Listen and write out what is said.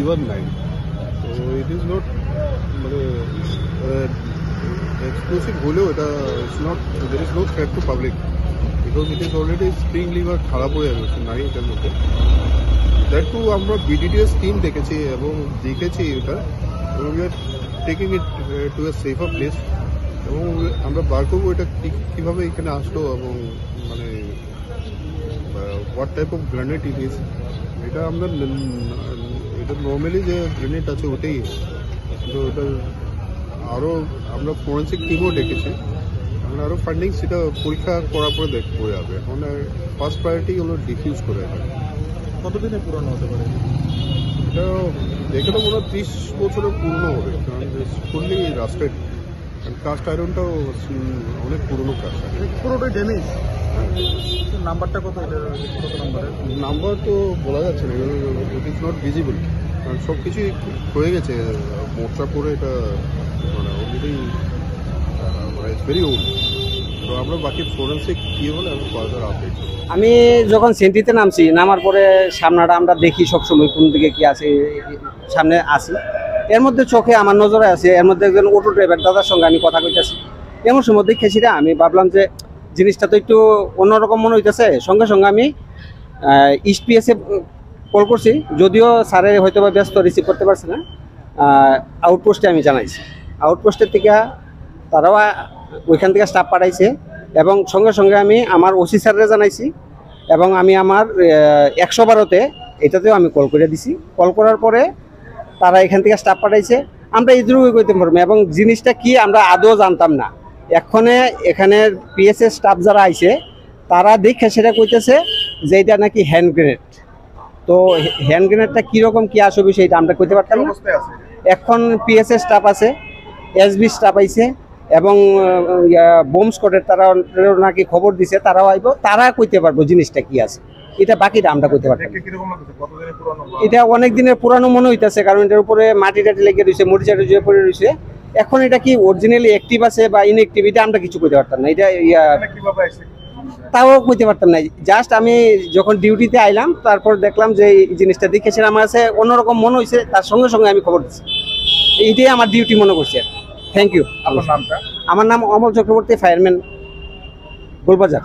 C19. So it is not explosive হলেও এটা it's not, there is no threat to public because it is already spring liver খারাপ হয়ে গেছে নাই এটার মধ্যে। দ্যাট টু আমরা BDDS টিম দেখেছি এবং দেখেছি এটা, এবং we are taking it to a safer place, এবং আমরা বার করবো এটা কিভাবে এখানে আসলো এবং মানে what type of grenade it is. এটা আমরা এটা নর্মালি যে গ্রেনেড আছে ওটাই, তো ওটা আরও আমরা ফরেন্সিক টিমও ডেকেছি, আমরা আরও ফান্ডিং সেটা পরীক্ষা করার পরে দেখতে যাবে। এখন ফার্স্ট প্রায়োরিটি হলো ডিফিউজ করে। কতদিনে পুরনো হতে পারে এটা দেখে তো মনে হয় 30 বছরের পুরনো হবে, কারণ ফুললি রাস্টেড। কাস্ট আয়রনটাও অনেক পুরনো কাস্ট আয়রন। পুরোটাই ড্যামেজ। নাম্বারটা কত, এটা কত নাম্বারের? নাম্বার তো বলা যাচ্ছে না, ইট ইজ নট ভিজিবল, কারণ সব কিছুই হয়ে গেছে মোর্চা পরে। এটা মানে অলরেডি মানে ইটস ভেরি ওল্ড। তো আমরা বাকি ফরেন্সিক কী হলে আমি ফার্দার আপডেট। আমি যখন সেন্ট্রিতে নামার পরে সামনাটা আমরা দেখি সবসময় কোন দিকে কি আছে, সামনে আসি। এর মধ্যে চোখে আমার নজরে আছে, এর মধ্যে একজন অটো ড্রাইভার দাদার সঙ্গে আমি কথা কইতেছি। এমন সময় দেখেছি না, আমি ভাবলাম যে জিনিসটা তো একটু অন্যরকম মনে হইতেছে। সঙ্গে সঙ্গে আমি ইস্টপিএসে কল করছি, যদিও স্যারে হয়তো বা ব্যস্ত, রিসিভ করতে পারছে না। আউটপোস্টে আমি জানাইছি, আউটপোস্টের থেকে তারাও ওইখান থেকে স্টাফ পাঠাইছে, এবং সঙ্গে সঙ্গে আমি আমার ওসি স্যাররে জানাইছি, এবং আমি আমার 112-তে এটাতেও আমি কল করে দিছি। কল করার পরে তারা এখান থেকে স্টাফ পাঠাইছে। আমরা ইদ্রুই করতে পারবো, এবং জিনিসটা কি আমরা আদৌ জানতাম না। এখানের পিএসএ স্টাফ যারা আইছে তারা দেখে সেটা কইতেছে যে এটা নাকি হ্যান্ড গ্রেনেড। তো হ্যান্ড গ্রেনেডটা কীরকম কী আসবে সেটা আমরা কইতে পারতাম না। এখন পিএসএ স্টাফ আছে, এসবি স্টাফ আইছে, এবং বোম স্কোয়াডের তারা নাকি খবর দিছে, তারাও আইব, তারা কইতে পারবো জিনিসটা কি আছে। এটা বাকিটা আমরা কইতে পারতাম। এটা অনেক দিনের পুরানো মনে হইতেছে, কারণ এটার উপরে মাটি টাটি লেগে রয়েছে, মরিচা টুচে পড়ে রয়েছে। এখন এটা কি অরিজিনালি অ্যাক্টিভ আছে বা ইনঅ্যাক্টিভ, এটা আমরা কিছু কইতে পারতাম না। এটা তাও কইতে পারতাম না। জাস্ট আমি যখন ডিউটিতে আইলাম, তারপর দেখলাম যে এই জিনিসটা দেখেছিলাম, আমার কাছে অন্যরকম মনে হয়েছে, তার সঙ্গে সঙ্গে আমি খবর দিচ্ছি। এইটাই আমার ডিউটি মনে করছি। Thank you. আপনার নামটা? আমার নাম অমল চক্রবর্তী, ফায়ারম্যান, গোলবাজার।